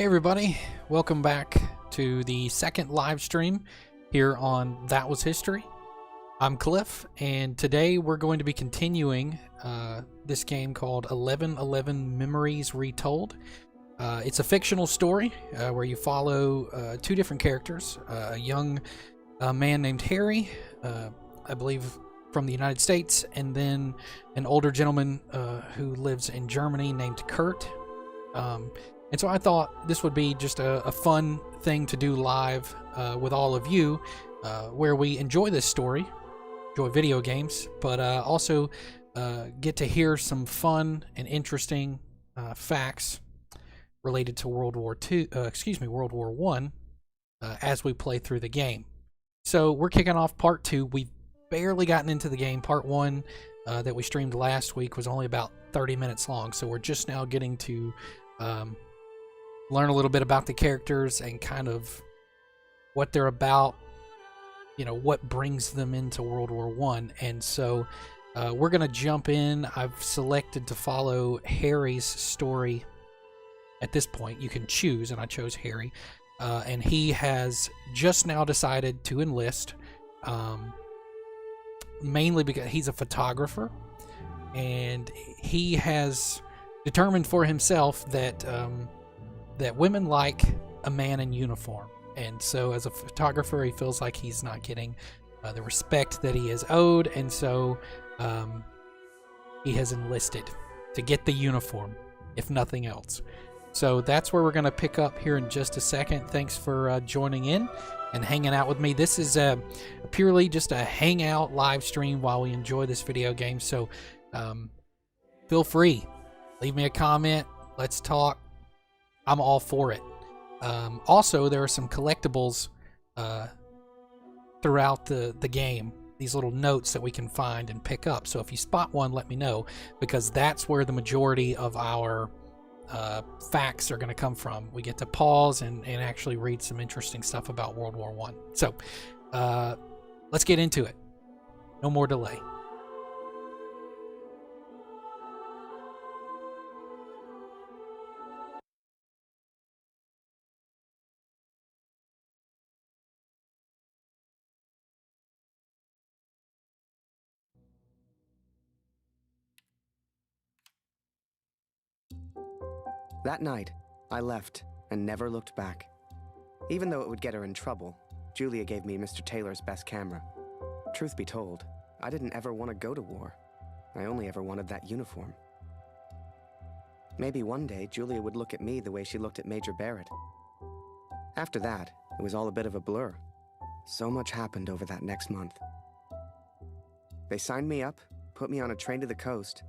Hey everybody, welcome back to the second live stream here on That Was History. I'm Cliff, and today we're going to be continuing this game called 1111 Memories Retold. It's a fictional story where you follow two different characters, a young man named Harry, I believe from the United States, and then an older gentleman who lives in Germany named Kurt. And so I thought this would be just a fun thing to do live with all of you, where we enjoy this story, enjoy video games, but also get to hear some fun and interesting facts related to World War I, as we play through the game. So we're kicking off part 2. We've barely gotten into the game. Part 1 that we streamed last week was only about 30 minutes long, so we're just now getting to learn a little bit about the characters and kind of what they're about, you know, what brings them into World War I. And so we're going to jump in. I've selected to follow Harry's story at this point. You can choose, and I chose Harry. And he has just now decided to enlist, mainly because he's a photographer, and he has determined for himself that that women like a man in uniform, and so as a photographer he feels like he's not getting the respect that he is owed, and so he has enlisted to get the uniform, if nothing else. So that's where we're going to pick up here in just a second. Thanks for joining in and hanging out with me. This is purely just a hangout live stream while we enjoy this video game, so feel free, leave me a comment, let's talk. I'm all for it. Also, there are some collectibles throughout the game, these little notes that we can find and pick up. So if you spot one, let me know, because that's where the majority of our facts are going to come from. We get to pause and actually read some interesting stuff about World War I. So let's get into it. No more delay. That night, I left and never looked back. Even though it would get her in trouble, Julia gave me Mr. Taylor's best camera. Truth be told, I didn't ever want to go to war. I only ever wanted that uniform. Maybe one day Julia would look at me the way she looked at Major Barrett. After that, it was all a bit of a blur. So much happened over that next month. They signed me up, put me on a train to the coast.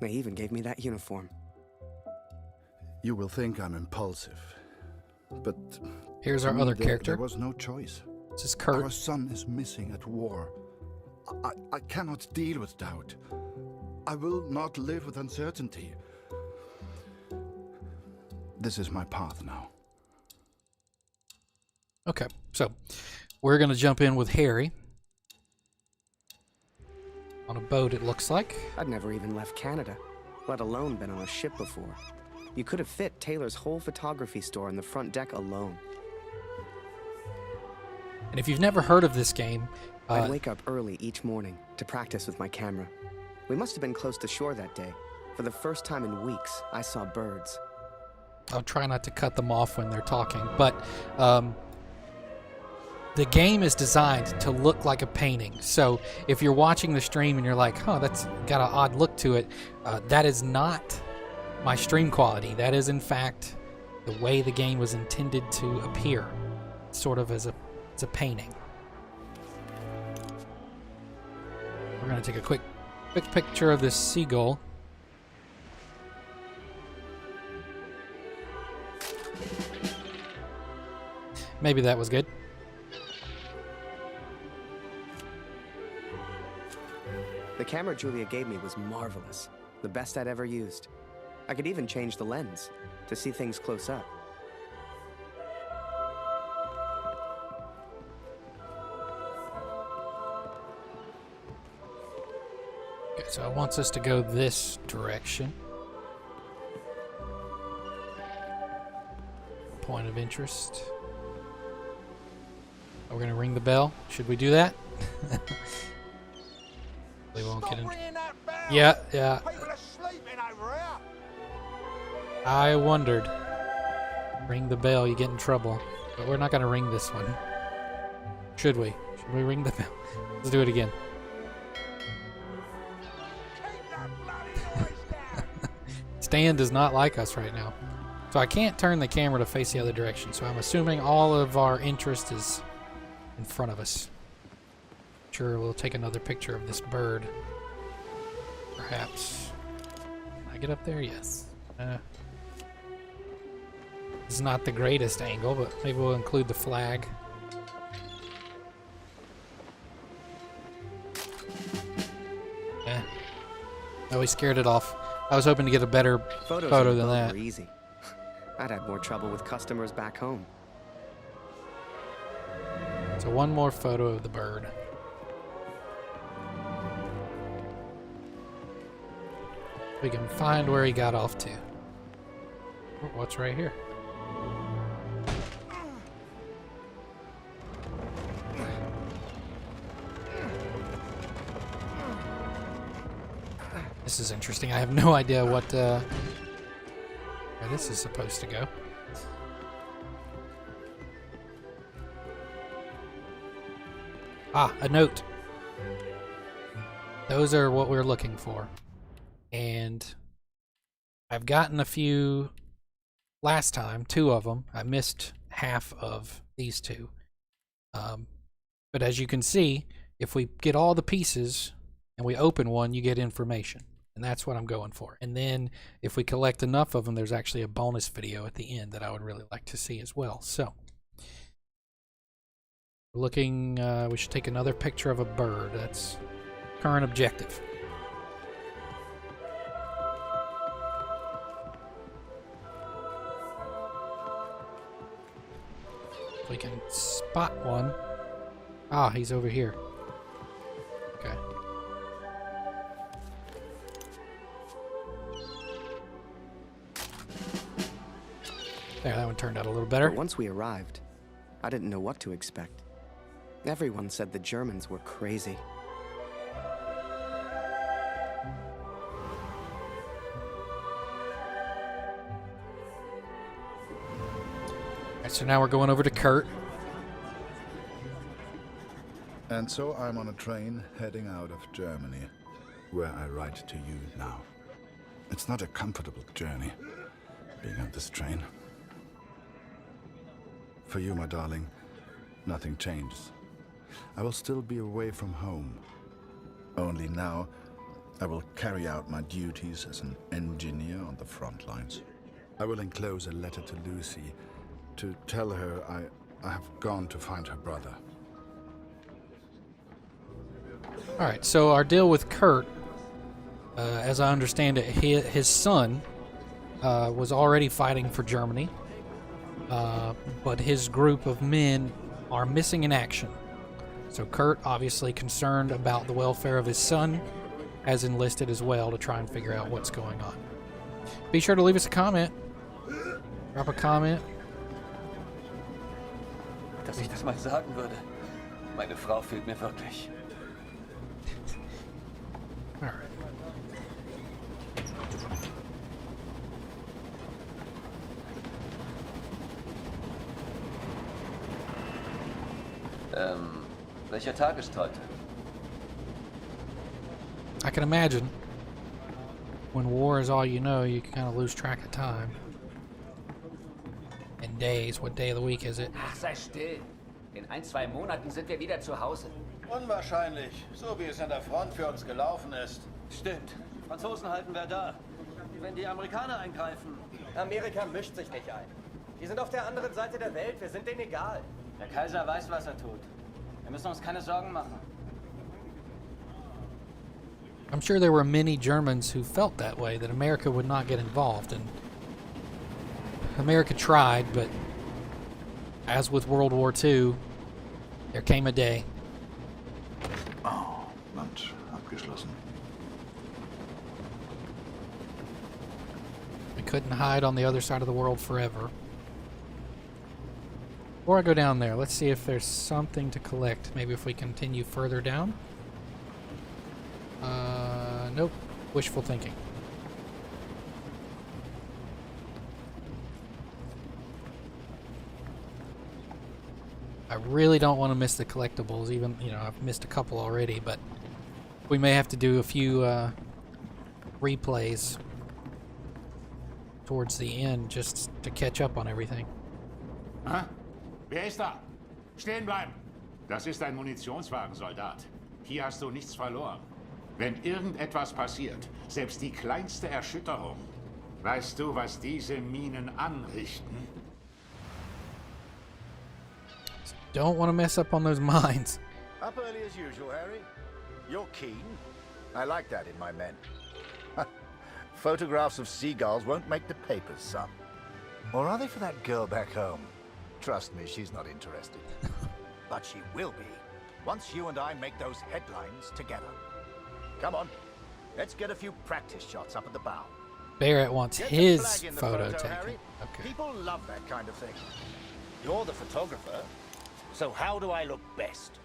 They even gave me that uniform. You will think I'm impulsive, but Here's our other character. There was no choice. This is Kurt. Our son is missing at war. I cannot deal with doubt. I will not live with uncertainty. This is my path now. Okay, so we're going to jump in with Harry on a boat, it looks like. I'd never even left Canada, let alone been on a ship before. You could have fit Taylor's whole photography store on the front deck alone. And if you've never heard of this game, I'd wake up early each morning to practice with my camera. We must have been close to shore that day. For the first time in weeks, I saw birds. I'll try not to cut them off when they're talking, but the game is designed to look like a painting. So if you're watching the stream and you're like, huh, that's got an odd look to it, that is not my stream quality. That is in fact the way the game was intended to appear, sort of as a painting. We're going to take a quick picture of this seagull. Maybe that was good. The camera Julia gave me was marvelous, the best I'd ever used. I could even change the lens to see things close up. Okay, so it wants us to go this direction. point of interest. We're gonna ring the bell. Should we do that? We won't get in. Yeah, yeah. I wondered. Ring the bell, you get in trouble. But we're not gonna ring this one. Should we? Should we ring the bell? Let's do it again. Stan does not like us right now. So I can't turn the camera to face the other direction, so I'm assuming all of our interest is in front of us. Sure, we'll take another picture of this bird. Perhaps. Can I get up there? Yes. This is not the greatest angle, but maybe we'll include the flag. Oh, we scared it off. I was hoping to get a better photo than that. Were easy. I'd had more trouble with customers back home. So one more photo of the bird. We can find where he got off to. Oh, what's right here? This is interesting. I have no idea what where this is supposed to go. Ah, a note. Those are what we're looking for. And I've gotten a few last time, 2 of them. I missed half of these 2. But as you can see, if we get all the pieces and we open one, you get information. And that's what I'm going for. And then if we collect enough of them, there's actually a bonus video at the end that I would really like to see as well. So, we're looking, we should take another picture of a bird. That's current objective. If we can spot one. Ah, he's over here. Okay. There, that one turned out a little better. But once we arrived, I didn't know what to expect. Everyone said the Germans were crazy. Alright, so now we're going over to Kurt. And so I'm on a train heading out of Germany, where I write to you now. It's not a comfortable journey, being on this train. For you, my darling, nothing changes. I will still be away from home. Only now, I will carry out my duties as an engineer on the front lines. I will enclose a letter to Lucy to tell her I have gone to find her brother. Alright, so our deal with Kurt, as I understand it, his son was already fighting for Germany, but his group of men are missing in action. So Kurt, obviously concerned about the welfare of his son, has enlisted as well to try and figure out what's going on. Be sure to leave us a comment. Drop a comment. Dass ich das mal sagen würde. Meine Frau fehlt mir wirklich. All right. Welcher Tag ist heute? I can imagine when war is all you know, you can kind of lose track of time. And days, what day of the week is it? Ach, sei still. In 1-2 Monaten sind wir wieder zu Hause. Unwahrscheinlich, so wie es an der Front für uns gelaufen ist. Stimmt. Die Franzosen halten Verdun. Wenn die Amerikaner eingreifen. Amerika mischt sich nicht ein. Die sind auf der anderen Seite der Welt, wir sind denen egal. Der Kaiser weiß, was er tut. Wir müssen uns keine Sorgen machen. I'm sure there were many Germans who felt that way, that America would not get involved. And America tried, but as with World War II, there came a day. Oh, Land abgeschlossen. We couldn't hide on the other side of the world forever. Before I go down there, let's see if there's something to collect. Maybe if we continue further down. Nope. Wishful thinking. I really don't want to miss the collectibles, even, you know, I've missed a couple already, but we may have to do a few replays towards the end just to catch up on everything. Hä? Wer ist da? Stehen bleiben! Das ist ein Munitionswagen, Soldat. Hier hast du nichts verloren. Wenn irgendetwas passiert, selbst die kleinste Erschütterung, weißt du, was diese Minen anrichten? Don't want to mess up on those mines. Up early as usual, Harry. You're keen. I like that in my men. Photographs of seagulls won't make the papers, son. Or are they for that girl back home? Trust me, she's not interested. But she will be, once you and I make those headlines together. Come on, let's get a few practice shots up at the bow. Barrett wants Get the his flag in the photo photo, taken. Harry. Okay. People love that kind of thing. You're the photographer, so how do I look best?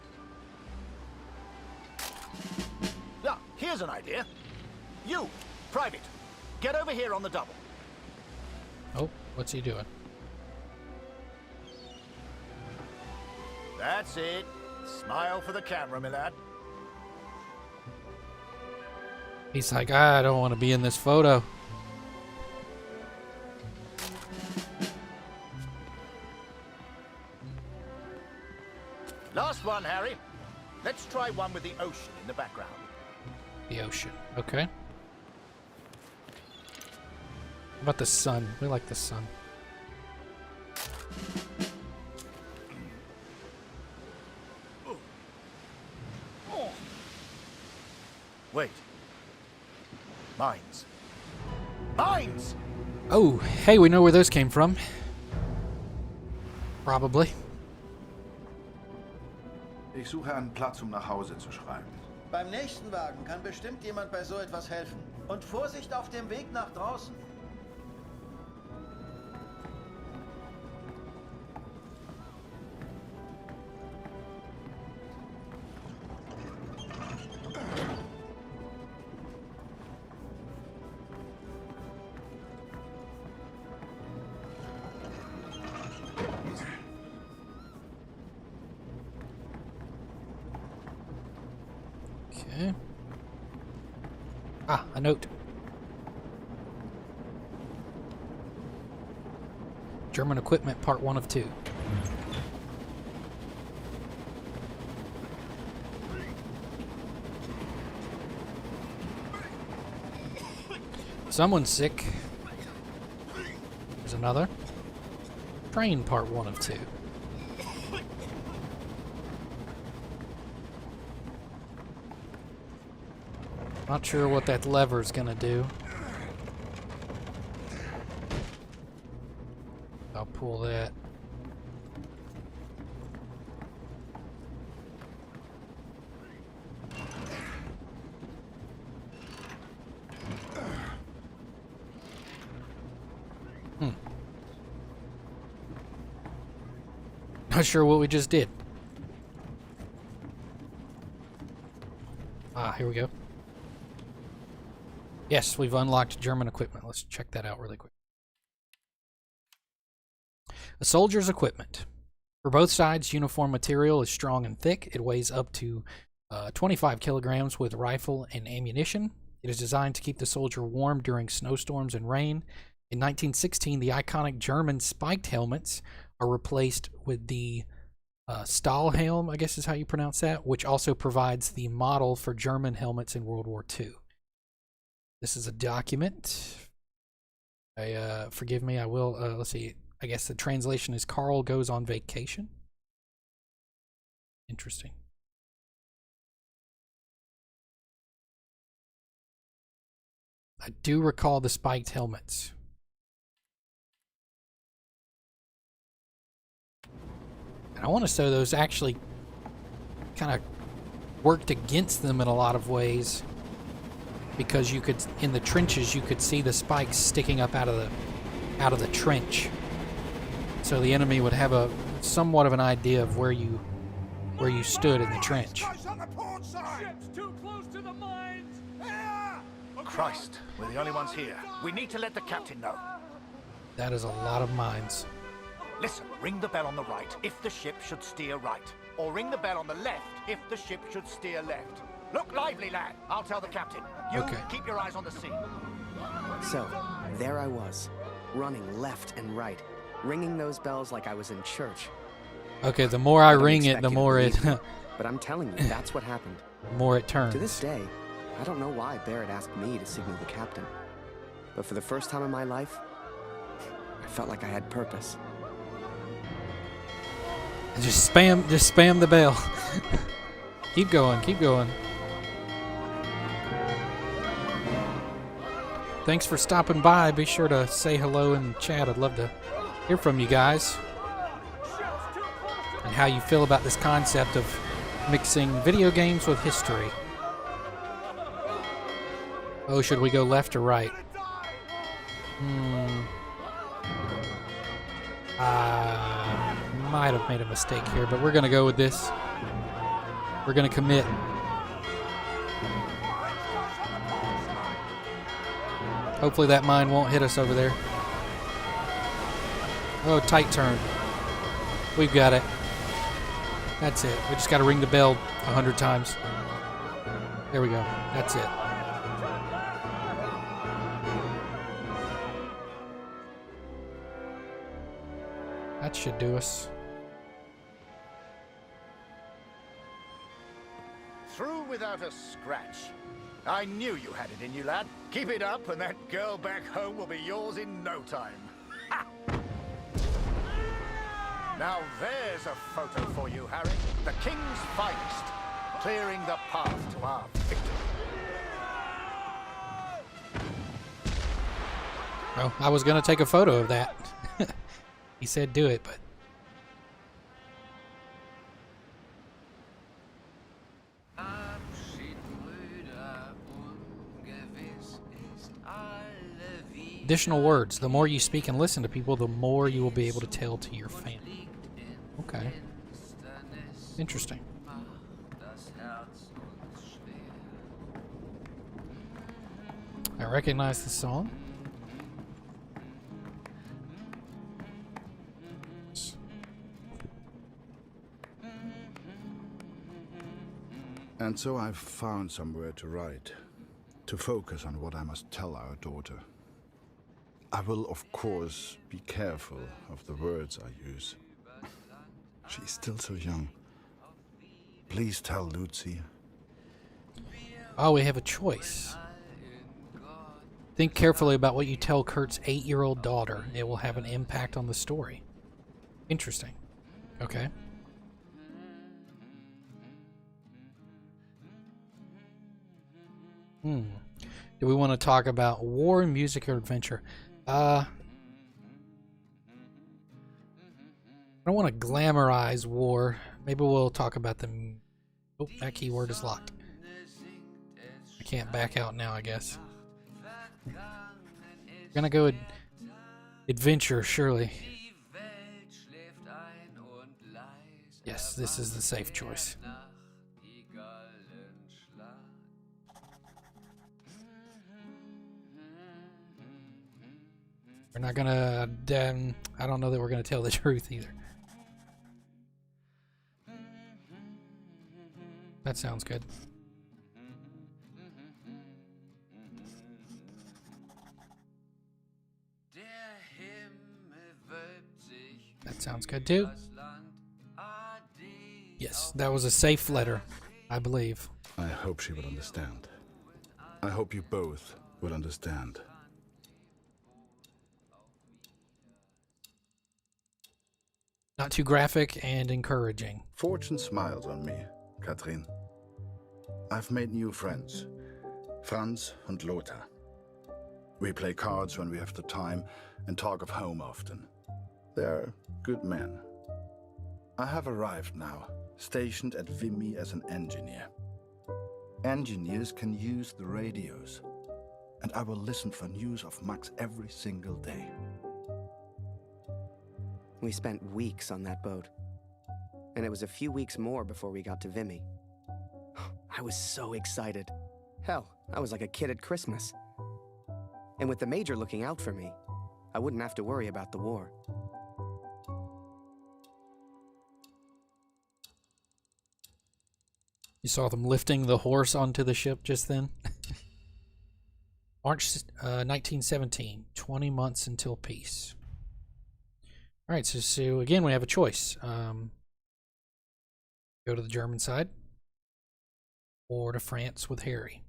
Ah, here's an idea. You, Private, get over here on the double. Oh, what's he doing? That's it. Smile for the camera, my lad. He's like, I don't want to be in this photo. Last one, Harry. Let's try one with the ocean in the background. The ocean. Okay. How about the sun? We like the sun. Wait. Mines. Mines! Oh, hey, we know where those came from. Probably. Ich suche einen Platz, um nach Hause zu schreiben. Beim nächsten Wagen kann bestimmt jemand bei so etwas helfen. Und Vorsicht auf dem Weg nach draußen. Okay. Ah, a note. German equipment, part 1 of 2. Someone's sick. There's another. Train, part 1 of 2. Not sure what that lever's gonna do. I'll pull that. Not sure what we just did. Ah, here we go. Yes, we've unlocked German equipment. Let's check that out really quick. A soldier's equipment. For both sides, uniform material is strong and thick. It weighs up to 25 kilograms with rifle and ammunition. It is designed to keep the soldier warm during snowstorms and rain. In 1916, the iconic German spiked helmets are replaced with the Stahlhelm, I guess is how you pronounce that, which also provides the model for German helmets in World War II. This is a document. Forgive me, I will, let's see, I guess the translation is Carl goes on vacation. Interesting. I do recall the spiked helmets. And I want to say those actually kind of worked against them in a lot of ways, because you could, in the trenches, you could see the spikes sticking up out of the trench. So the enemy would have a somewhat of an idea of where you stood in the trench. Christ, we're the only ones here. We need to let the captain know. That is a lot of mines. Listen, ring the bell on the right if the ship should steer right. Or ring the bell on the left if the ship should steer left. Look lively, lad. I'll tell the captain. You Okay. keep your eyes on the sea. So, there I was, running left and right, ringing those bells like I was in church. Okay, the more I don't ring it, expect the you to more it, believe me, but I'm telling you, that's what happened. more it turns. To this day, I don't know why Barrett asked me to signal the captain. But for the first time in my life, I felt like I had purpose. Just spam the bell. Keep going, keep going. Thanks for stopping by. Be sure to say hello in the chat. I'd love to hear from you guys and how you feel about this concept of mixing video games with history. Oh, should we go left or right? Might have made a mistake here, but we're going to go with this. We're going to commit. Hopefully that mine won't hit us over there. Oh, tight turn. We've got it. That's it. We just got to ring the bell 100 times. There we go. That's it. That should do us. Through without a scratch. I knew you had it in you, lad. Keep it up and that girl back home will be yours in no time. Ha! Now there's a photo for you, Harry. The King's finest, clearing the path to our victory. Oh, I was going to take a photo of that. He said do it, but... Additional words. The more you speak and listen to people, the more you will be able to tell to your family. Okay. Interesting. I recognize the song. And so I've found somewhere to write, to focus on what I must tell our daughter. I will, of course, be careful of the words I use. She's still so young. Please tell Lucy. Oh, we have a choice. Think carefully about what you tell Kurt's 8-year-old daughter. It will have an impact on the story. Interesting. Okay. Do we want to talk about war, music, or adventure? I don't want to glamorize war. Maybe we'll talk about the... Oh, that keyword is locked. I can't back out now, I guess. We're gonna go with adventure, surely. Yes, this is the safe choice. We're not gonna... I don't know that we're gonna tell the truth either. That sounds good. That sounds good too. Yes, that was a safe letter, I believe. I hope she will understand. I hope you both will understand. Not too graphic and encouraging. Fortune smiles on me, Katrin. I've made new friends, Franz and Lothar. We play cards when we have the time and talk of home often. They're good men. I have arrived now, stationed at Vimy as an engineer. Engineers can use the radios, and I will listen for news of Max every single day. We spent weeks on that boat. And it was a few weeks more before we got to Vimy. I was so excited. Hell, I was like a kid at Christmas. And with the Major looking out for me, I wouldn't have to worry about the war. You saw them lifting the horse onto the ship just then? March 1917, 20 months until peace. All right, so again, we have a choice. Go to the German side or to France with Harry.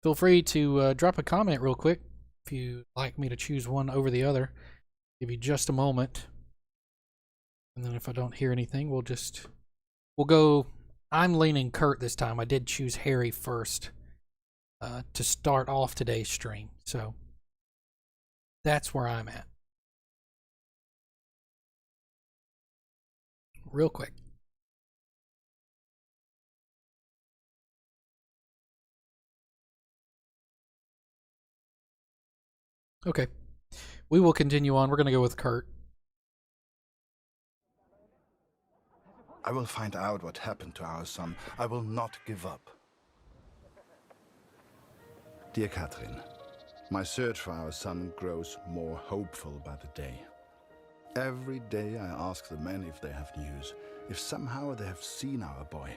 Feel free to drop a comment real quick if you'd like me to choose one over the other. Give you just a moment. And then if I don't hear anything, we'll go. I'm leaning Kurt this time. I did choose Harry first to start off today's stream. So that's where I'm at. Real quick. Okay. We will continue on. We're going to go with Kurt. I will find out what happened to our son. I will not give up. Dear Catherine, my search for our son grows more hopeful by the day. Every day I ask the men if they have news, if somehow they have seen our boy.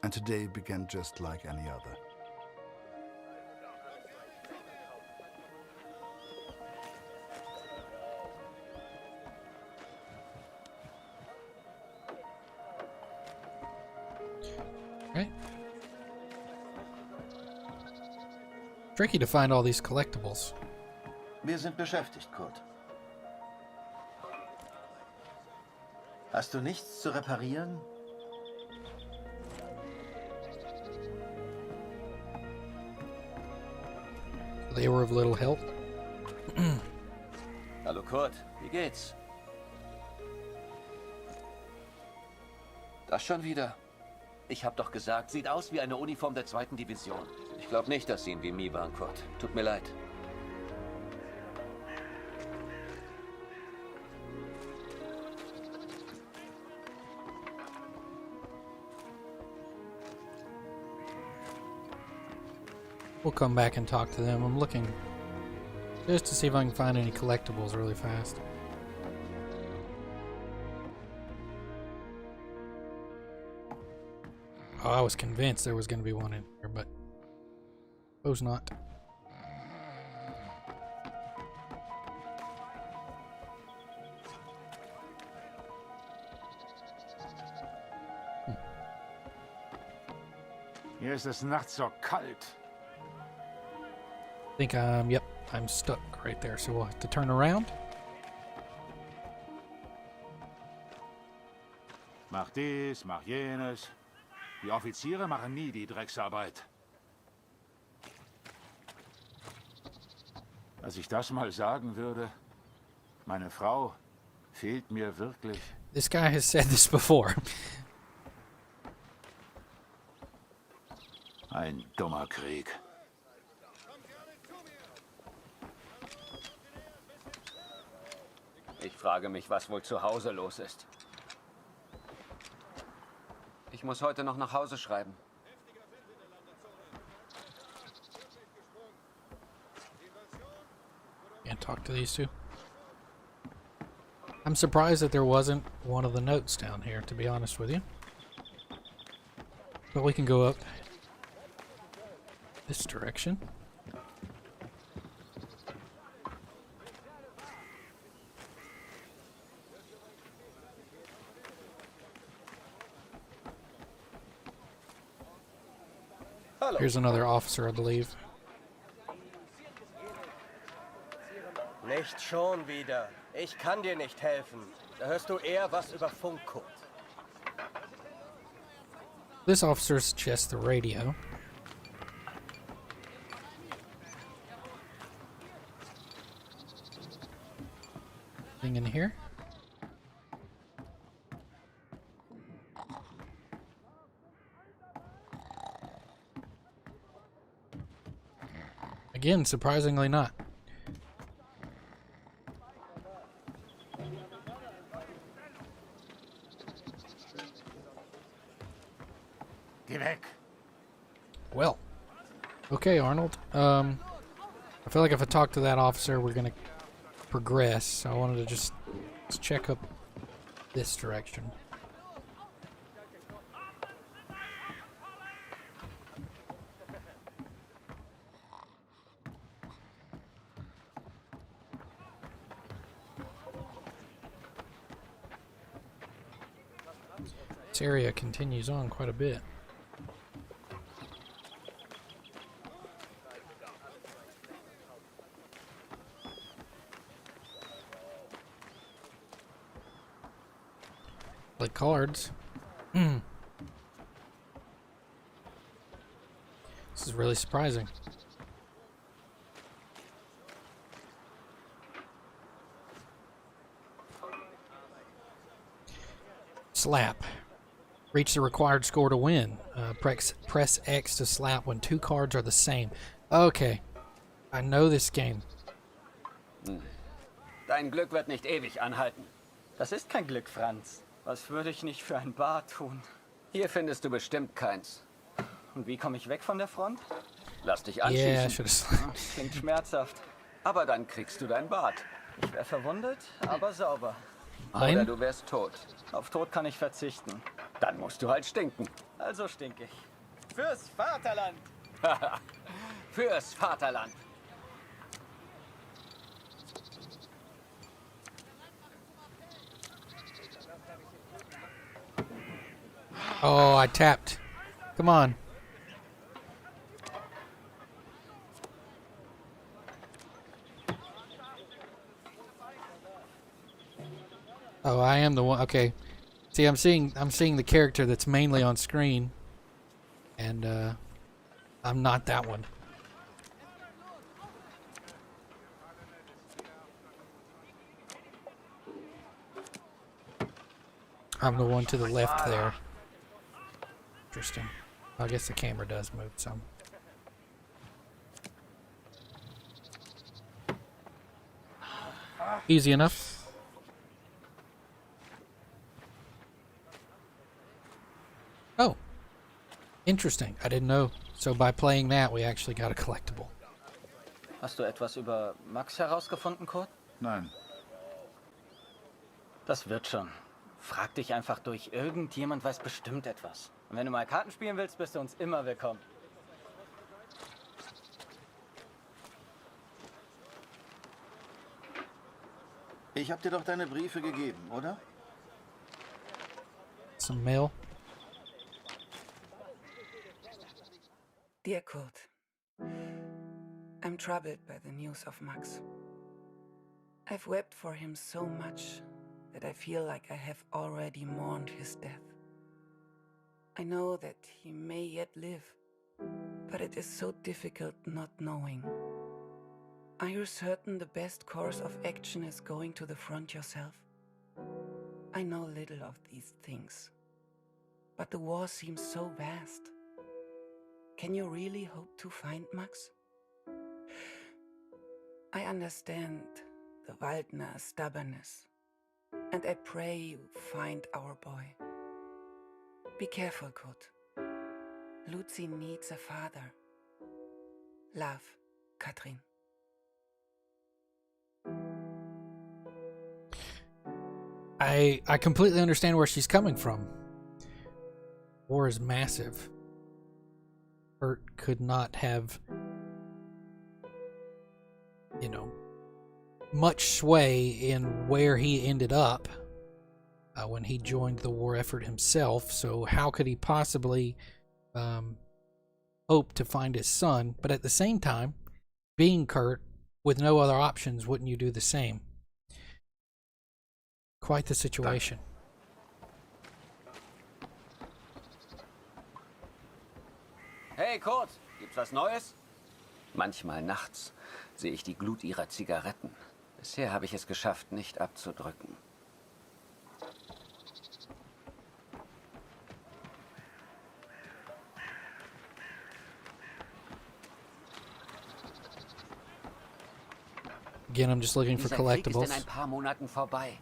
And today began just like any other. Right. Tricky to find all these collectibles. Wir sind beschäftigt, Kurt. Hast du nichts zu reparieren? They were of little help. Hallo Kurt, wie geht's? Das schon wieder? Ich hab doch gesagt, sieht aus wie eine Uniform der 2. Division. Ich glaube nicht, dass sie in Vimy waren, Kurt. Tut mir leid. We'll come back and talk to them. I'm looking just to see if I can find any collectibles really fast. Oh, I was convinced there was going to be one in here, but suppose not. Hier ist es nachts so kalt. I think yep, I'm stuck right there, so we'll have to turn around. Mach dies, mach jenes. Die Offiziere machen nie die Drecksarbeit. Dass ich das mal sagen würde, meine Frau fehlt mir wirklich. This guy has said this before. Ein dummer Krieg. Ich frage mich, was wohl zu Hause los ist. Ich muss heute noch nach Hause schreiben. Can't talk to these two. I'm surprised that there wasn't one of the notes down here, to be honest with you. But we can go up this direction. Here's another officer, I believe. Nicht schon wieder. Ich kann dir nicht helfen. Da hörst du eher was über Funk, Kurt. This officer suggests the radio. Thing in here. Again, surprisingly not. Geh weg. Well, okay, Arnold. I feel like if I talk to that officer, we're gonna progress. So I wanted to just let's check up this direction. This area continues on quite a bit. Like cards. This is really surprising. Slap. Reach the required score to win. Press X to slap when 2 cards are the same. Okay. I know this game. Dein Glück wird nicht ewig anhalten. Das ist kein Glück, Franz. Was würde ich nicht für ein Bad tun? Hier findest du bestimmt keins. Und wie komme ich weg von der Front? Lass dich Yeah, I anschießen. should have. Klingt schmerzhaft. Aber dann kriegst du dein Bad. Ich wäre verwundet, aber sauber. Oder du wärst tot. Auf Tod kann ich verzichten. Dann musst du halt stinken. Also stink ich. Fürs Vaterland! Fürs Vaterland. Oh, I tapped. Come on. Oh, I am the one. Okay. See, I'm seeing the character that's mainly on screen, and I'm not that one. I'm the one to the left there. Interesting. I guess the camera does move some. Easy enough. Oh. Interesting. I didn't know. So by playing that, we actually got a collectible. Hast du etwas über Max herausgefunden, Kurt? Nein. Das wird schon. Frag dich einfach durch. Irgendjemand weiß bestimmt etwas. Und wenn du mal Karten spielen willst, bist du uns immer willkommen. Ich hab dir doch deine Briefe gegeben, oder? Some mail. Dear Kurt, I'm troubled by the news of Max. I've wept for him so much that I feel like I have already mourned his death. I know that he may yet live, but it is so difficult not knowing. Are you certain the best course of action is going to the front yourself? I know little of these things, but the war seems so vast. Can you really hope to find Max? I understand the Waldner stubbornness, and I pray you find our boy. Be careful, Kurt. Lucy needs a father. Love, Katrin. I completely understand where she's coming from. War is massive. Kurt could not have, much sway in where he ended up when he joined the war effort himself. So how could he possibly hope to find his son? But at the same time, being Kurt, with no other options, wouldn't you do the same? Quite the situation. Hey Kurt, gibt's was Neues? Manchmal nachts sehe ich die Glut ihrer Zigaretten. Bisher habe ich es geschafft, nicht abzudrücken. Again, I'm just looking for Dieser Krieg ist in collectibles. ein paar Monaten vorbei.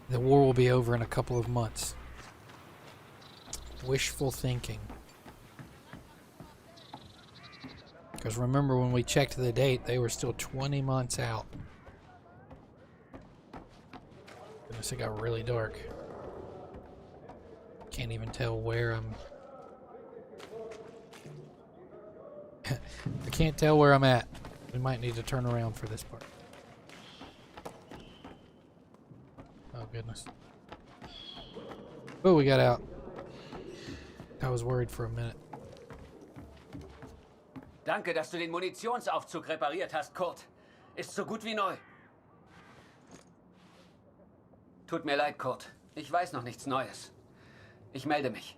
The war will be over in a couple of months. wishful thinking. Because remember when we checked the date, they were still 20 months out. Goodness, it got really dark. Can't even tell where I'm... I can't tell where I'm at. We might need to turn around for this part. Oh, goodness. Oh, we got out. I was worried for a minute. Danke, dass du den Munitionsaufzug repariert hast, Kurt. Ist so gut wie neu. Tut mir leid, Kurt. Ich weiß noch nichts Neues. Ich melde mich.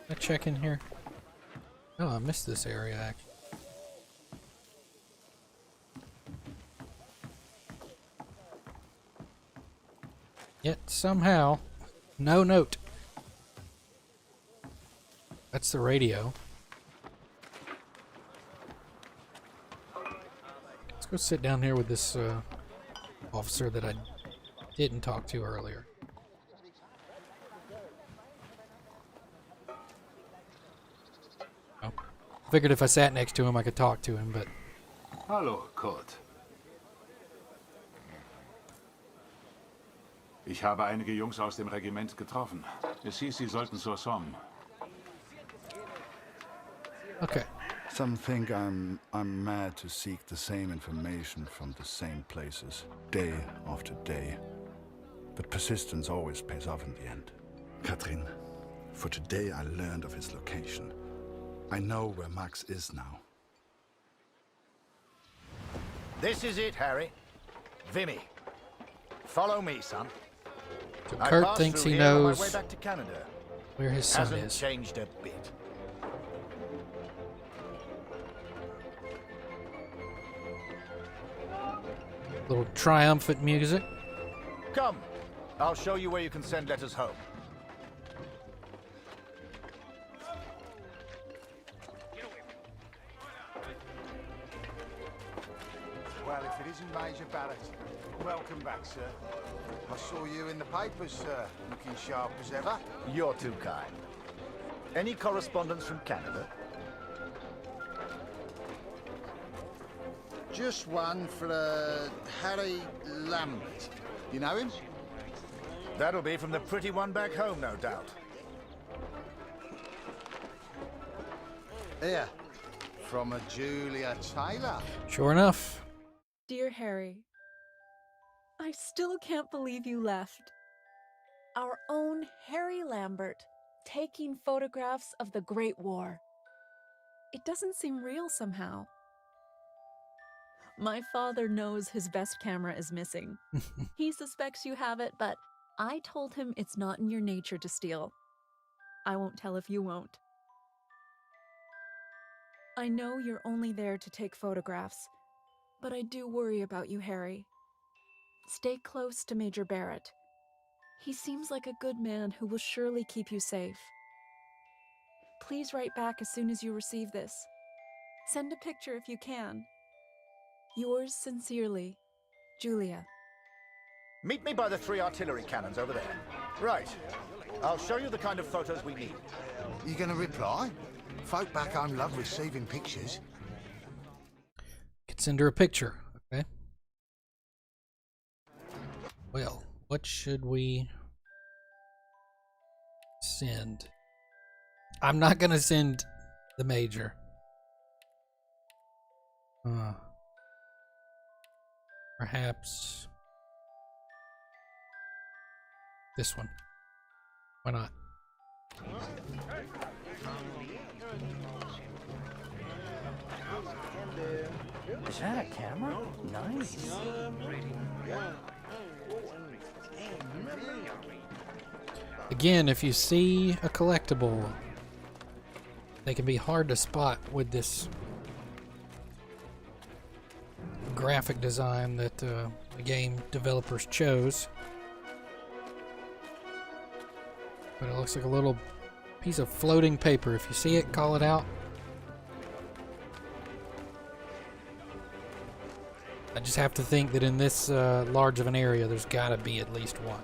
Can I check in here? Oh, I missed this area, actually. Yet somehow, no note. That's the radio. Let's go sit down here with this officer that I didn't talk to earlier. Oh. Figured if I sat next to him, I could talk to him, but... Hallo, Kurt. Ich habe einige Jungs aus dem Regiment getroffen. Es hieß, sie sollten zur Somme. Okay. Some think I'm mad to seek the same information from the same places, day after day. But persistence always pays off in the end. Katrin, for today I learned of his location. I know where Max is now. This is it, Harry. Vimy. Follow me, son. So I Kurt passed thinks through he here on knows my way back to Canada. where his son Hasn't is. changed a bit. Little triumphant music. Come, I'll show you where you can send letters home. Well, if it isn't Major Barrett, welcome back, sir. I saw you in the papers, sir, looking sharp as ever. You're too kind. Any correspondence from Canada? Just one for Harry Lambert. You know him? That'll be from the pretty one back home, no doubt. Here, from a Julia Taylor. Sure enough. Dear Harry, I still can't believe you left. Our own Harry Lambert, taking photographs of the Great War. It doesn't seem real somehow. My father knows his best camera is missing. He suspects you have it, but I told him it's not in your nature to steal. I won't tell if you won't. I know you're only there to take photographs, but I do worry about you, Harry. Stay close to Major Barrett. He seems like a good man who will surely keep you safe. Please write back as soon as you receive this. Send a picture if you can. Yours sincerely, Julia. Meet me by the 3 artillery cannons over there. Right. I'll show you the kind of photos we need. You gonna reply? Folk back home love receiving pictures. Could send her a picture. Okay. Well, what should we send? I'm not gonna send the Major. Perhaps this one. Why not? Is that a camera? Nice. Again, if you see a collectible, they can be hard to spot with this graphic design that the game developers chose. But it looks like a little piece of floating paper. If you see it, call it out. I just have to think that in this large of an area, there's got to be at least one.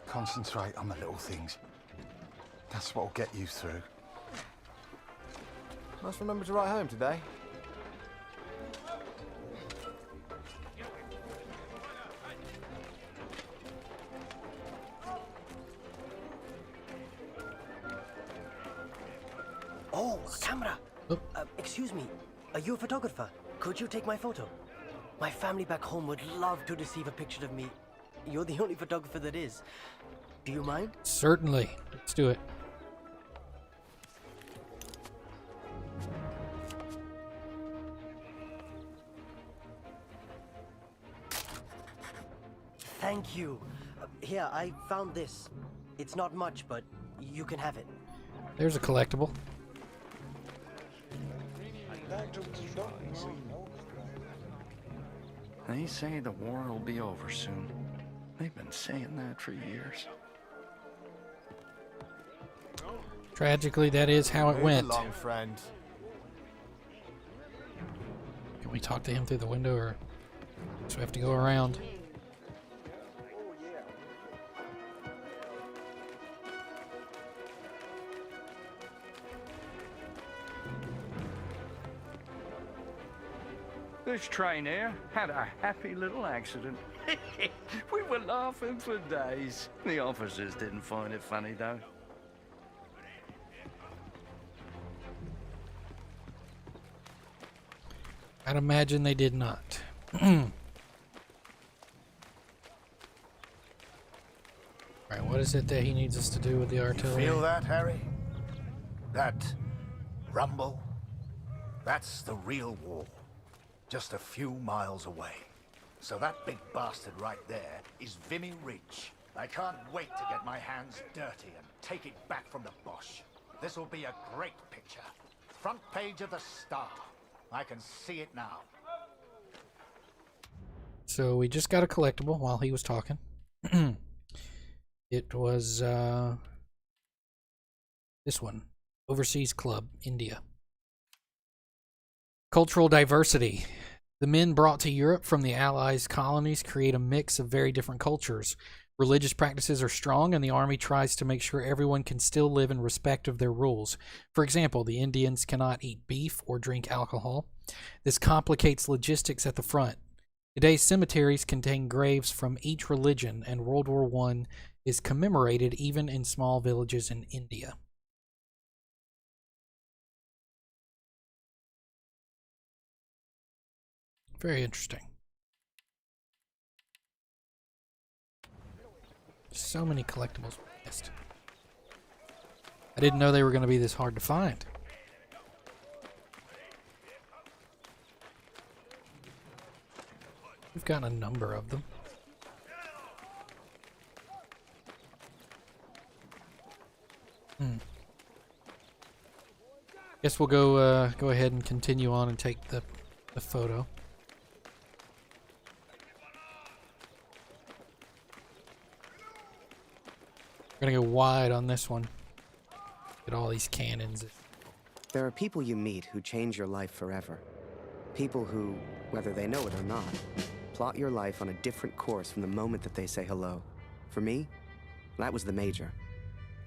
Concentrate on the little things. That's what'll get you through. Must remember to write home today. Oh, a camera! Excuse me, are you a photographer? Could you take my photo? My family back home would love to receive a picture of me. You're the only photographer that is. Do you mind? Certainly. Let's do it. Thank you. Here, I found this. It's not much, but you can have it. There's a collectible. They say the war will be over soon. They've been saying that for years. Tragically, that is how it went. Long friend. Can we talk to him through the window, or do we have to go around? This train here had a happy little accident. We were laughing for days. The officers didn't find it funny, though. I'd imagine they did not. Alright, what is it that he needs us to do with the artillery? Feel that, Harry? That rumble? That's the real war. Just a few miles away. So that big bastard right there is Vimy Ridge. I can't wait to get my hands dirty and take it back from the Bosch. This will be a great picture. Front page of the Star. I can see it now. So we just got a collectible while he was talking. It was this one. Overseas Club, India. Cultural diversity. The men brought to Europe from the Allies' colonies create a mix of very different cultures. Religious practices are strong, and the army tries to make sure everyone can still live in respect of their rules. For example, the Indians cannot eat beef or drink alcohol. This complicates logistics at the front. Today's cemeteries contain graves from each religion, and World War I is commemorated even in small villages in India. Very interesting. So many collectibles missed. I didn't know they were going to be this hard to find. We've got a number of them. Guess we'll go ahead and continue on and take the photo. We're gonna go wide on this one. Get all these cannons. There are people you meet who change your life forever. People who, whether they know it or not, plot your life on a different course from the moment that they say hello. For me, that was the Major.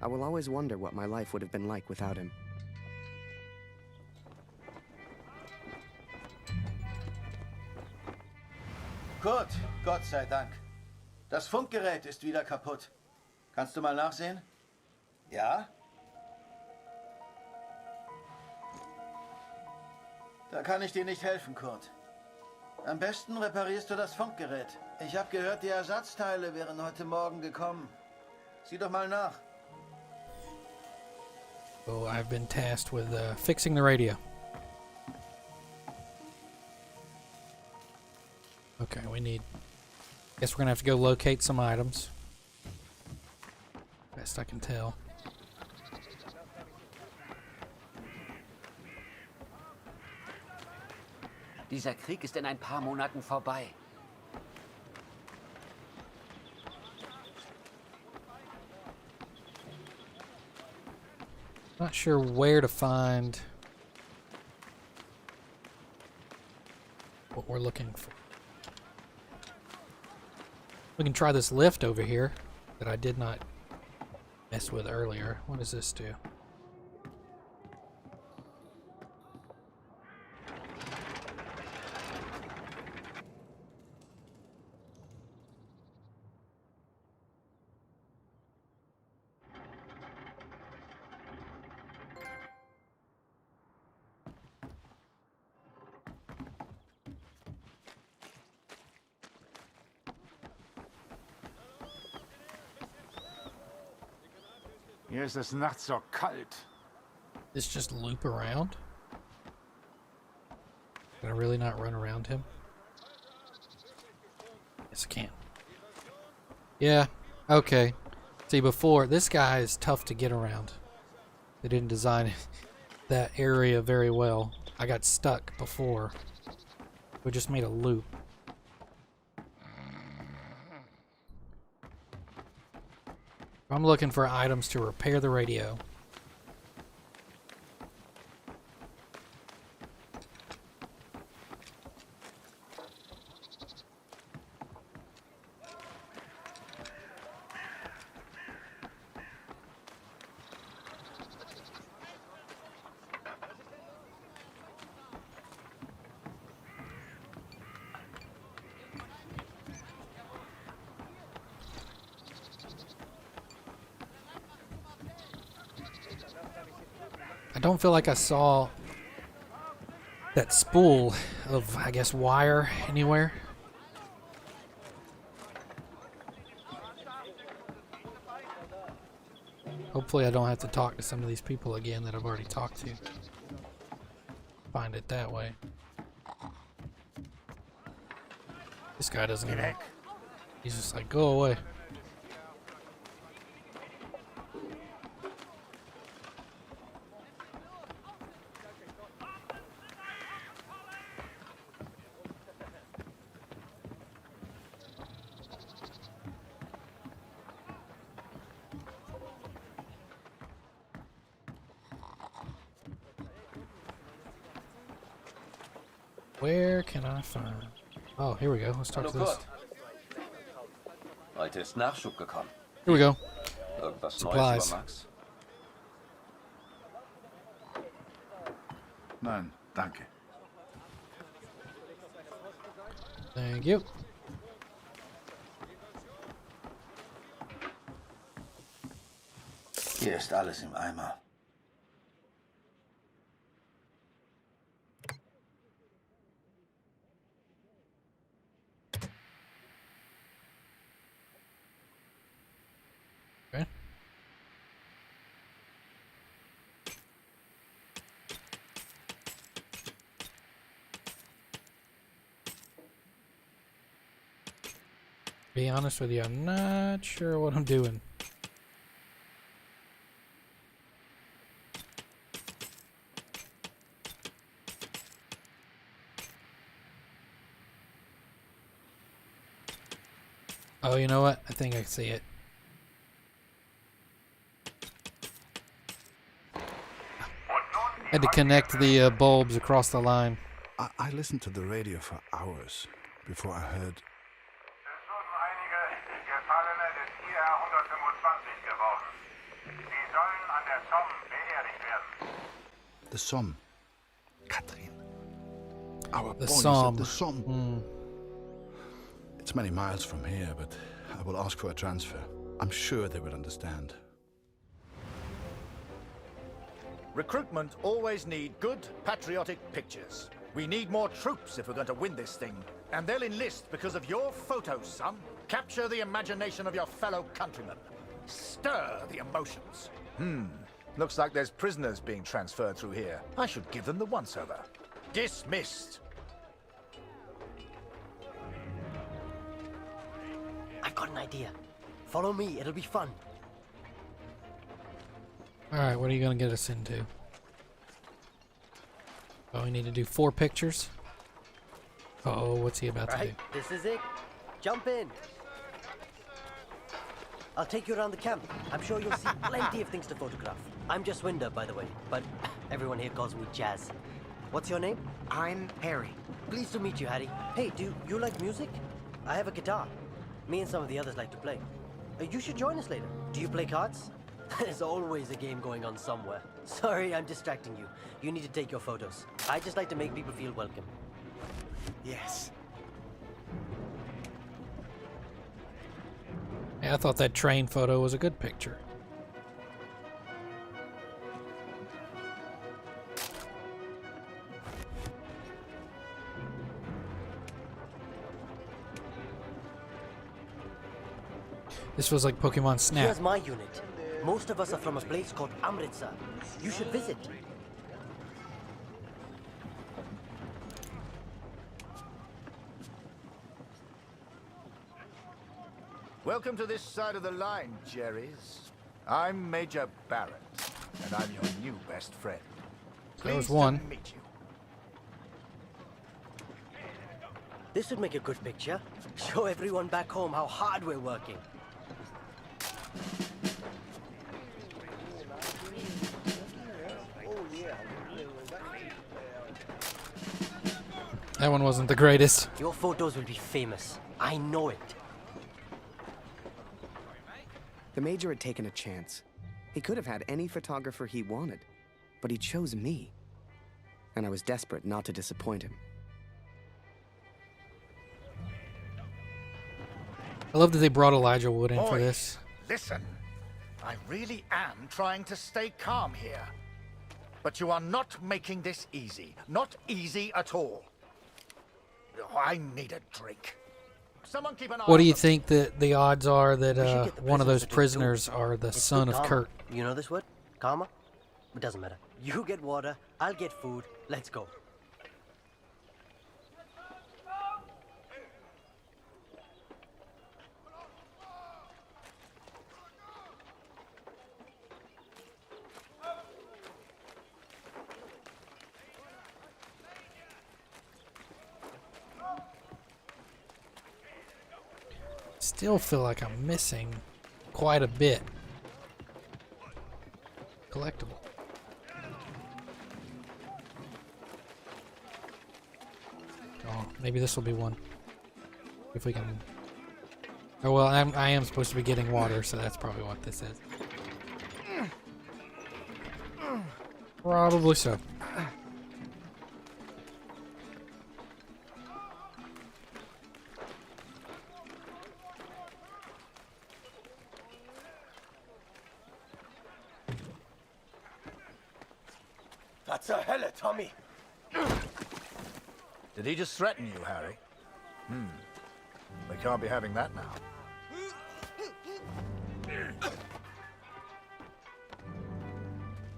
I will always wonder what my life would have been like without him. Kurt, Gott sei Dank. Das Funkgerät ist wieder kaputt. Kannst du mal nachsehen? Ja? Da kann ich dir nicht helfen, Kurt. Am besten reparierst du das Funkgerät. Ich habe gehört, die Ersatzteile wären heute Morgen gekommen. Sieh doch mal nach. So I've been tasked with fixing the radio. Okay, we need... Guess we're gonna have to go locate some items. Best I can tell. Dieser Krieg ist in ein paar Monaten vorbei. Not sure where to find what we're looking for. We can try this lift over here that I did not mess with earlier. What does this do? Hier ist es nachts so kalt. This just loop around? Can I really not run around him? Yes, I can. Yeah, okay. See, before, this guy is tough to get around. They didn't design that area very well. I got stuck before. We just made a loop. I'm looking for items to repair the radio. I don't feel like I saw that spool of, I guess, wire anywhere. Hopefully I don't have to talk to some of these people again that I've already talked to. Find it that way. This guy doesn't even... He's just like, go away. Where can I find? Oh, here we go. Let's talk to this. Heute ist Nachschub gekommen. Here we go. Irgendwas Supplies. Neues über Max? Nein, danke. Thank you. Hier ist alles im Eimer. Okay. Be honest with you, I'm not sure what I'm doing. Oh, you know what? I think I see it. Had to connect the bulbs across the line. I listened to the radio for hours before I heard. The Somme. Katrin. Our The boys at Somme. the Somme. It's many miles from here, but I will ask for a transfer. I'm sure they will understand. Recruitment always need good, patriotic pictures. We need more troops if we're going to win this thing. And they'll enlist because of your photos, son. Capture the imagination of your fellow countrymen. Stir the emotions. Looks like there's prisoners being transferred through here. I should give them the once-over. Dismissed. I've got an idea. Follow me, it'll be fun. Alright, what are you going to get us into? Oh, we need to do 4 pictures. Oh, what's he about to do? Right, this is it. Jump in. I'll take you around the camp. I'm sure you'll see plenty of things to photograph. I'm just Winder, by the way, but everyone here calls me Jazz. What's your name? I'm Harry. Pleased to meet you, Harry. Hey, do you like music? I have a guitar. Me and some of the others like to play. You should join us later. Do you play cards? There's always a game going on somewhere. Sorry, I'm distracting you. You need to take your photos. I just like to make people feel welcome. Yes. Yeah, I thought that train photo was a good picture. This was like Pokemon Snap. Here's my unit. Most of us are from a place called Amritsar. You should visit. Welcome to this side of the line, Jerry's. I'm Major Barrett, and I'm your new best friend. There was Pleased one. to meet you. This would make a good picture. Show everyone back home how hard we're working. That one wasn't the greatest. Your photos will be famous. I know it. The Major had taken a chance. He could have had any photographer he wanted, but he chose me. And I was desperate not to disappoint him. I love that they brought Elijah Wood in for Boy, this. listen. I really am trying to stay calm here. But you are not making this easy. Not easy at all. I need a drink. Someone keep an eye What do on you them. think that the odds are that We should get the one of those prisoners prisoners are the It's son good of karma. Kurt? You know this word? Karma? It doesn't matter. You get water, I'll get food. Let's go. Still feel like I'm missing quite a bit. Collectible. Oh, maybe this will be one. If we can. Oh well, I am supposed to be getting water, so that's probably what this is. Probably so. That's a hella, Tommy. Did he just threaten you, Harry? We can't be having that now.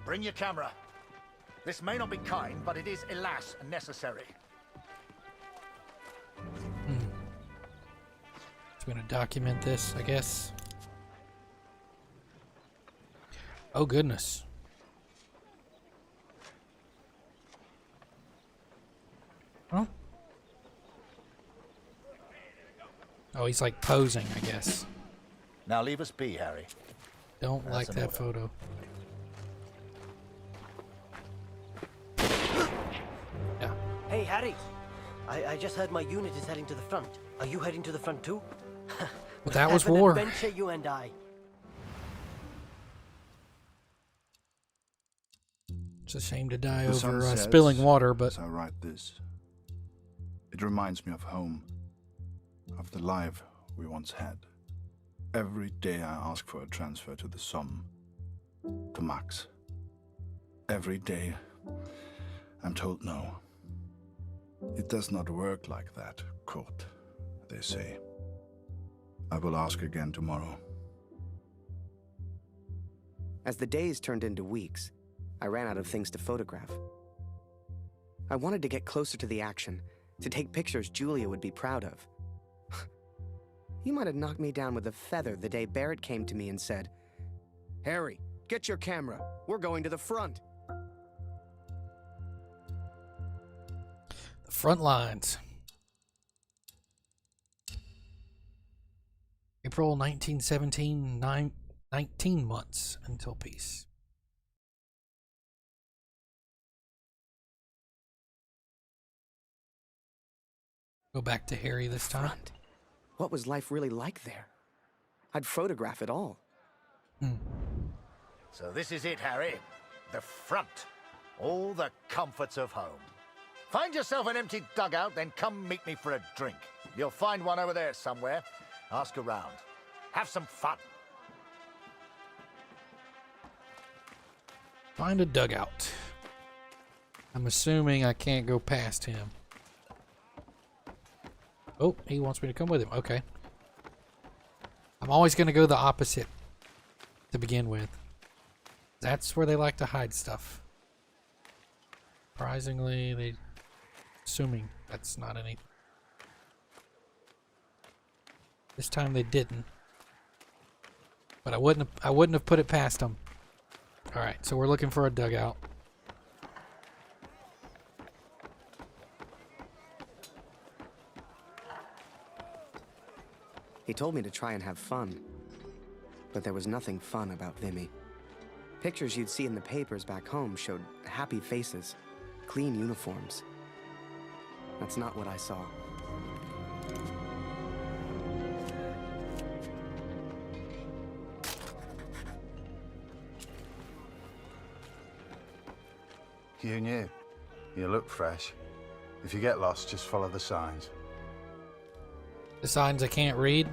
Bring your camera. This may not be kind, but it is, alas, necessary. Just gonna document this, I guess. Oh goodness. Huh? Oh, he's like posing, I guess. Now leave us be, Harry. Don't That's like an that order. photo. Yeah. Hey, Harry. I just heard my unit is heading to the front. Are you heading to the front too? But that was Have an war. adventure, you and I. It's a shame to die The sun over sets spilling water, but as I write this. It reminds me of home, of the life we once had. Every day I ask for a transfer to the Somme, to Max. Every day I'm told no. It does not work like that, Kurt, they say. I will ask again tomorrow. As the days turned into weeks, I ran out of things to photograph. I wanted to get closer to the action, to take pictures Julia would be proud of. You might have knocked me down with a feather the day Barrett came to me and said, "Harry, get your camera. We're going to the front." the front lines. April 1917, 19 months until peace. Go back to Harry this time. Front. What was life really like there? I'd photograph it all. So this is it, Harry. The front. All the comforts of home. Find yourself an empty dugout, then come meet me for a drink. You'll find one over there somewhere. Ask around. Have some fun. Find a dugout. I'm assuming I can't go past him. Oh, he wants me to come with him. Okay. I'm always going to go the opposite to begin with. That's where they like to hide stuff. Surprisingly, they... Assuming that's not any... This time they didn't. But I wouldn't have put it past them. Alright, so we're looking for a dugout. He told me to try and have fun. But there was nothing fun about Vimy. Pictures you'd see in the papers back home showed happy faces, clean uniforms. That's not what I saw. You knew. You look fresh. If you get lost, just follow the signs. The signs I can't read.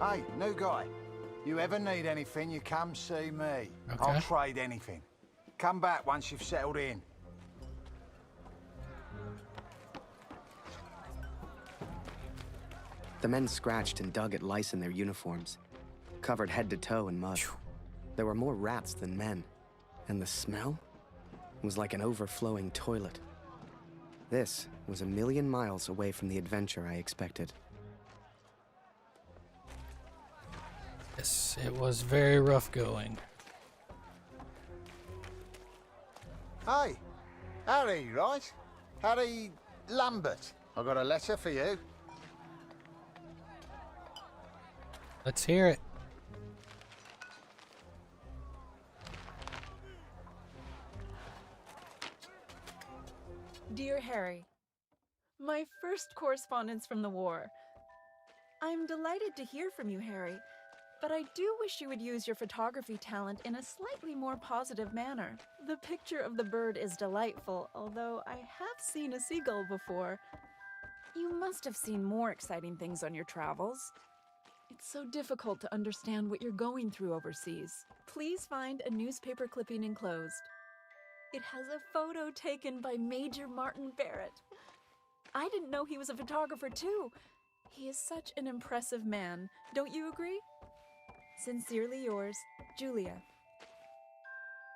Hey, new guy. You ever need anything, you come see me. Okay. I'll trade anything. Come back once you've settled in. The men scratched and dug at lice in their uniforms, covered head to toe in mud. There were more rats than men, and the smell was like an overflowing toilet. This was a million miles away from the adventure I expected. Yes, it was very rough going. Hey, Harry, right? Harry Lambert. I got a letter for you. Let's hear it. Dear Harry, my first correspondence from the war. I'm delighted to hear from you, Harry, but I do wish you would use your photography talent in a slightly more positive manner. The picture of the bird is delightful, although I have seen a seagull before. You must have seen more exciting things on your travels. It's so difficult to understand what you're going through overseas. Please find a newspaper clipping enclosed. It has a photo taken by Major Martin Barrett. I didn't know he was a photographer too. He is such an impressive man. Don't you agree? Sincerely yours, Julia.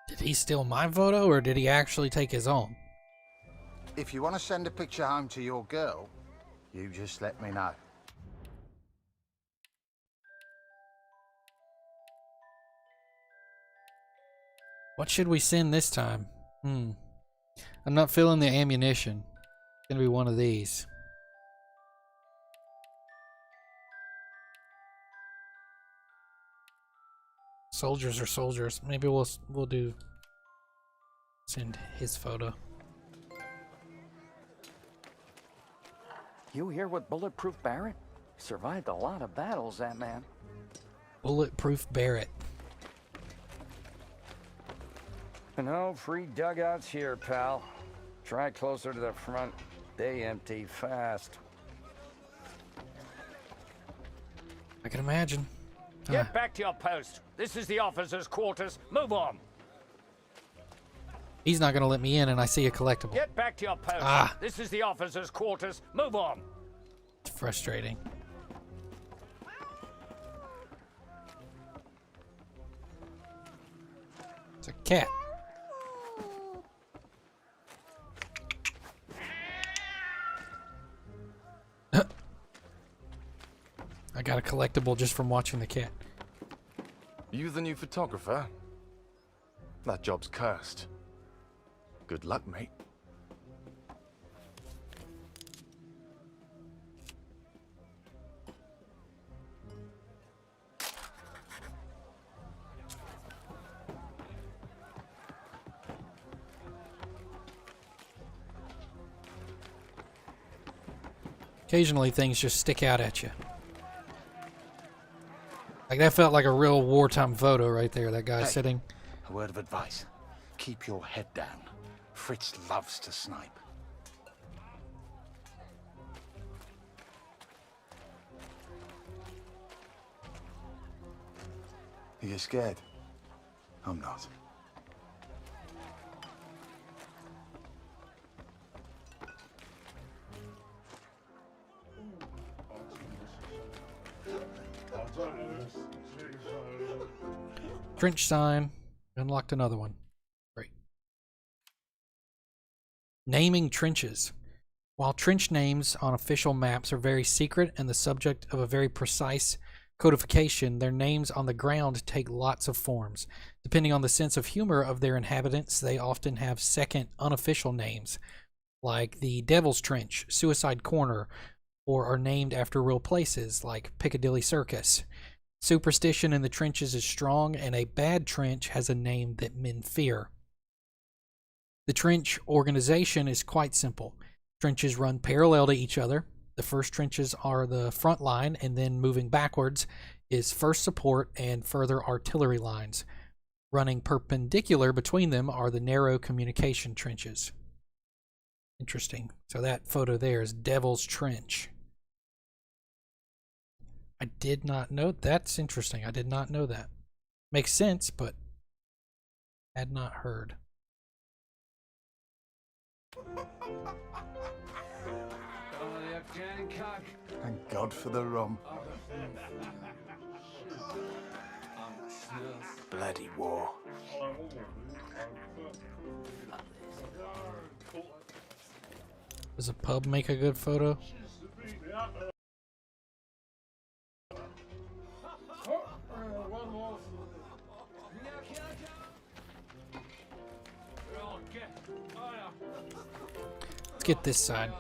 Did he steal my photo or did he actually take his own? If you want to send a picture home to your girl, you just let me know. What should we send this time? I'm not feeling the ammunition. It's gonna be one of these. Soldiers are soldiers. Maybe we'll do send his photo. You here with Bulletproof Barrett? Survived a lot of battles, that man. Bulletproof Barrett. No free dugouts here, pal. Try closer to the front. They empty fast. I can imagine. Get back to your post. This is the officers' quarters. Move on. He's not gonna let me in and I see a collectible. Get back to your post. This is the officers' quarters. Move on. It's frustrating. It's a cat. got a collectible just from watching the cat. You the new photographer? That job's cursed. Good luck, mate. Occasionally things just stick out at you. Like that felt like a real wartime photo right there, that guy sitting. A word of advice. Keep your head down. Fritz loves to snipe. Are you scared? I'm not. Trench sign. Unlocked another one. Great. Naming trenches. While trench names on official maps are very secret and the subject of a very precise codification, their names on the ground take lots of forms. Depending on the sense of humor of their inhabitants, they often have second unofficial names, like the Devil's Trench, Suicide Corner, or are named after real places, like Piccadilly Circus. Superstition in the trenches is strong, and a bad trench has a name that men fear. The trench organization is quite simple. Trenches run parallel to each other. The first trenches are the front line, and then moving backwards is first support and further artillery lines. Running perpendicular between them are the narrow communication trenches. Interesting. So that photo there is Devil's Trench. I did not know. That's interesting. I did not know that. Makes sense, but had not heard. Thank God for the rum. Bloody war. Does a pub make a good photo? Let's get this side.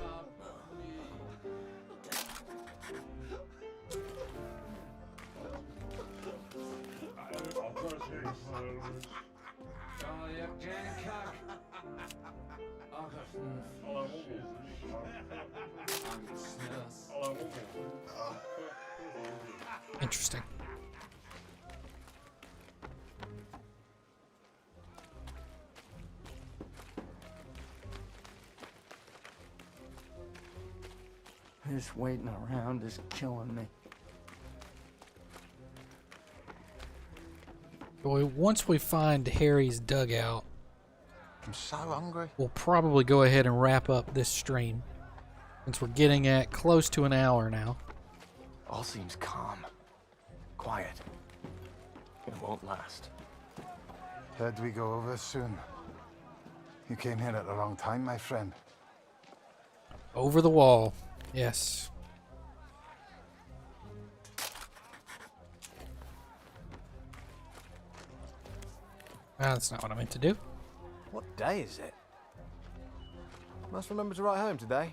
Interesting. This waiting around is killing me. Boy, once we find Harry's dugout, I'm so hungry. we'll probably go ahead and wrap up this stream, since we're getting at close to an hour now. All seems calm. Quiet. It won't last. Heard we go over soon. You came here at the wrong time, my friend. Over the wall. Yes. That's not what I meant to do. What day is it? Must remember to write home today.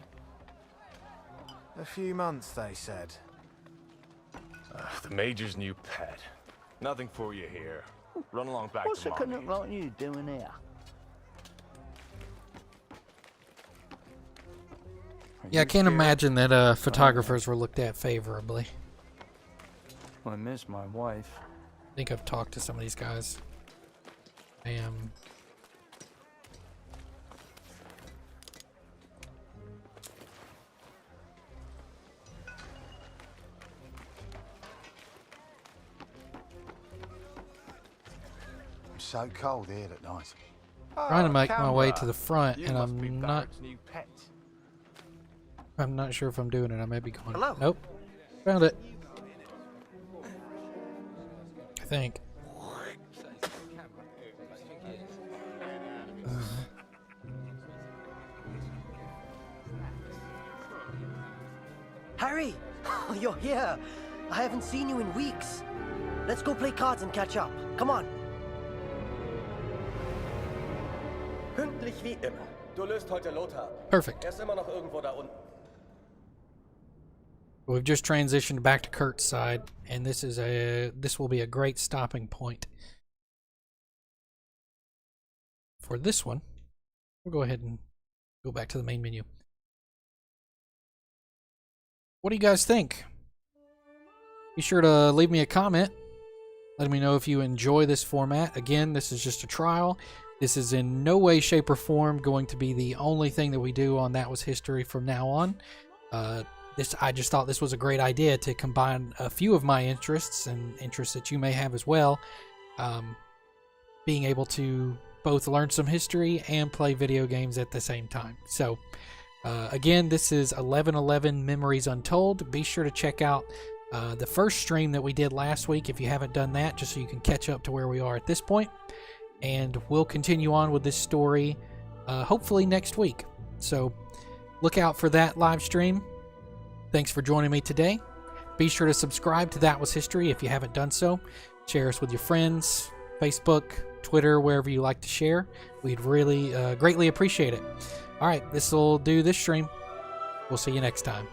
A few months, they said. The Major's new pet. Nothing for you here. Run along back What's to a Mommy. canuck like you doing here? Yeah, I can't imagine that photographers were looked at favorably. I miss my wife. I think I've talked to some of these guys. Bam. I'm so cold here at night. Trying to make my way to the front, You and must be I'm not. Barrett's new pet. I'm not sure if I'm doing it. I may be going. Hello. Nope. Found it. I think. Harry! Oh, you're here! I haven't seen you in weeks. Let's go play cards and catch up. Come on. Pünktlich wie immer. Du löst heute Lothar. Perfect. Er ist immer noch irgendwo da unten. We've just transitioned back to Kurt's side, and this will be a great stopping point. For this one, we'll go ahead and go back to the main menu. What do you guys think? Be sure to leave me a comment. Let me know if you enjoy this format. Again, this is just a trial. This is in no way, shape, or form going to be the only thing that we do on That Was History from now on. I just thought this was a great idea to combine a few of my interests and interests that you may have as well. Being able to both learn some history and play video games at the same time. So, again, this is 1111 Memories Untold. Be sure to check out the first stream that we did last week if you haven't done that, just so you can catch up to where we are at this point. And we'll continue on with this story hopefully next week. So look out for that live stream. Thanks for joining me today. Be sure to subscribe to That Was History if you haven't done so. Share us with your friends, Facebook, Twitter, wherever you like to share. We'd really greatly appreciate it. All right, this will do this stream. We'll see you next time.